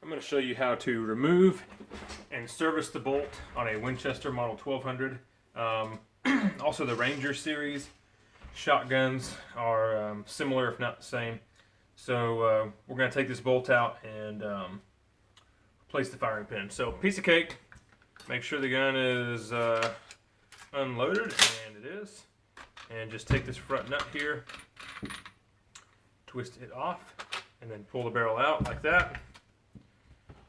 I'm going to show you how to remove and service the bolt on a Winchester Model 1200. Also the Ranger series shotguns are similar if not the same. So we're going to take this bolt out and replace the firing pin. So piece of cake, make sure the gun is unloaded, and it is. And just take this front nut here, twist it off, and then pull the barrel out like that.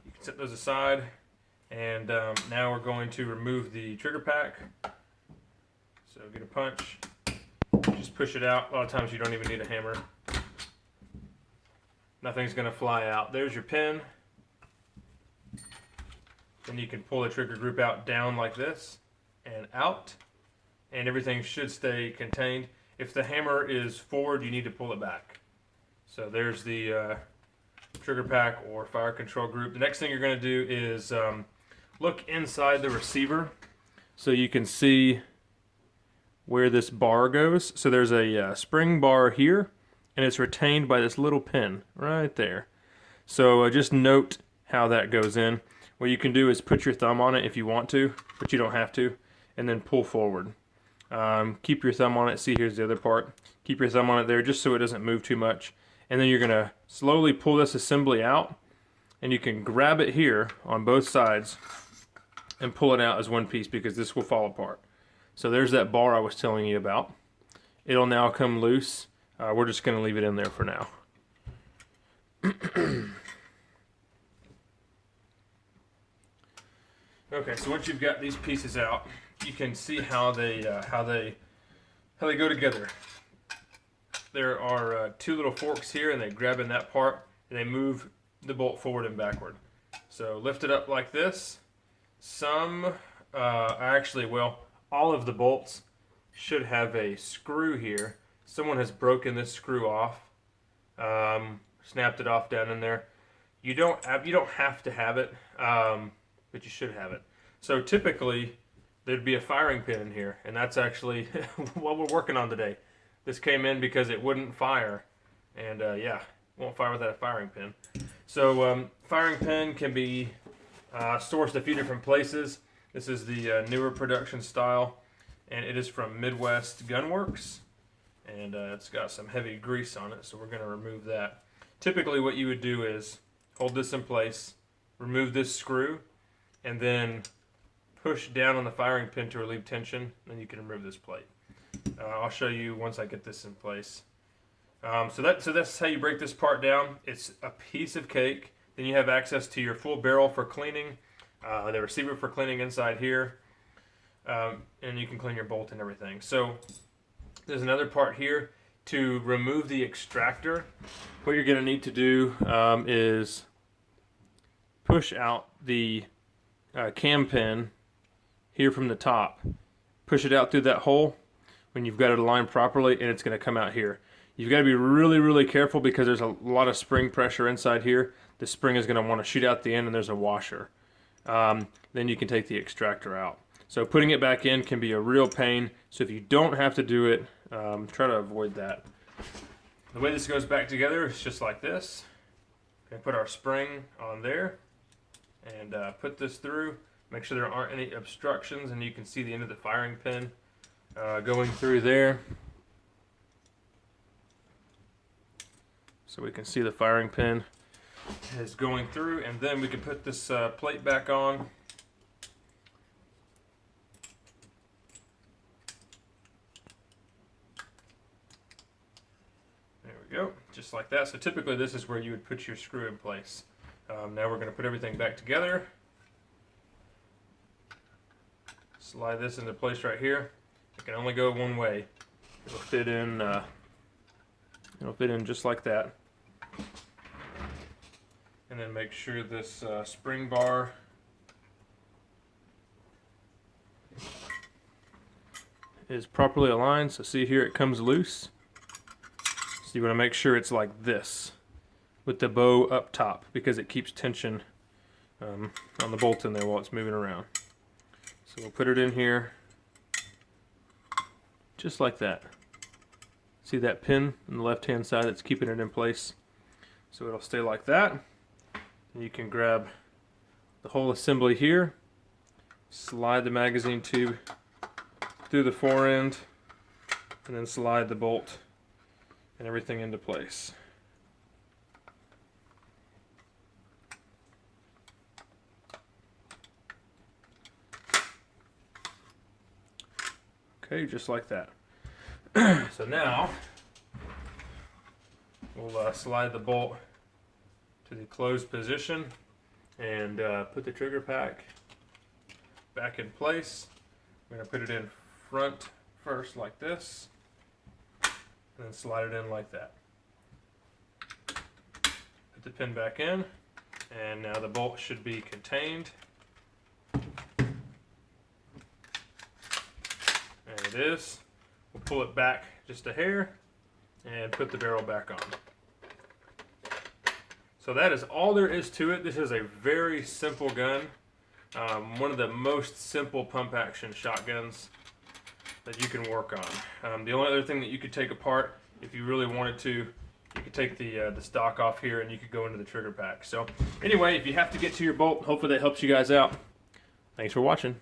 You can set those aside, and now we're going to remove the trigger pack. So get a punch, just push it out. A lot of times you don't even need a hammer. Nothing's going to fly out. There's your pin. Then you can pull the trigger group out down like this and out, and everything should stay contained. If the hammer is forward, you need to pull it back. So there's the trigger pack or fire control group. The next thing you're going to do is look inside the receiver so you can see where this bar goes. So there's a spring bar here, and it's retained by this little pin right there. So just note how that goes in. What you can do is put your thumb on it if you want to, but you don't have to, and then pull forward. Keep your thumb on it. See, here's the other part. Keep your thumb on it there just so it doesn't move too much. And then you're going to slowly pull this assembly out, and you can grab it here on both sides and pull it out as one piece because this will fall apart. So there's that bar I was telling you about. It'll now come loose. We're just going to leave it in there for now. Okay, so once you've got these pieces out, you can see how they go together. There are two little forks here, and they grab in that part, and they move the bolt forward and backward. So lift it up like this. All of the bolts should have a screw here. Someone has broken this screw off, snapped it off down in there. You don't have to have it, but you should have it. So typically, there'd be a firing pin in here, and that's actually what we're working on today. This came in because it wouldn't fire, and won't fire without a firing pin. So firing pin can be sourced a few different places. This is the newer production style, and it is from Midwest Gunworks, and it's got some heavy grease on it, so we're going to remove that. Typically what you would do is hold this in place, remove this screw, and then push down on the firing pin to relieve tension, and then you can remove this plate. I'll show you once I get this in place. So that's how you break this part down. It's a piece of cake. Then you have access to your full barrel for cleaning, the receiver for cleaning inside here, and you can clean your bolt and everything. So there's another part here. To remove the extractor, what you're going to need to do is push out the cam pin here from the top. Push it out through that hole when you've got it aligned properly, and it's going to come out here. You've got to be really, really careful because there's a lot of spring pressure inside here. The spring is going to want to shoot out the end, and there's a washer. Then you can take the extractor out. So putting it back in can be a real pain. So if you don't have to do it, try to avoid that. The way this goes back together is just like this. We're going to put our spring on there and put this through. Make sure there aren't any obstructions, and you can see the end of the firing pin going through there. So we can see the firing pin is going through, and then we can put this plate back on. There we go, just like that. So typically this is where you would put your screw in place. Now we're going to put everything back together. Slide this into place right here. It can only go one way. It'll fit in. It'll fit in just like that. And then make sure this spring bar is properly aligned. So see here, it comes loose. So you want to make sure it's like this, with the bow up top, because it keeps tension on the bolt in there while it's moving around. So we'll put it in here, just like that. See that pin on the left hand side that's keeping it in place? So it'll stay like that. You can grab the whole assembly here, slide the magazine tube through the fore end, and then slide the bolt and everything into place. Okay, just like that. So now we'll slide the bolt to the closed position and put the trigger pack back in place. I'm going to put it in front first like this, and then slide it in like that. Put the pin back in, and now the bolt should be contained. And it is. We'll pull it back just a hair and put the barrel back on. So that is all there is to it. This is a very simple gun. One of the most simple pump action shotguns that you can work on. The only other thing that you could take apart, if you really wanted to, you could take the stock off here and you could go into the trigger pack. So anyway, if you have to get to your bolt, hopefully that helps you guys out. Thanks for watching.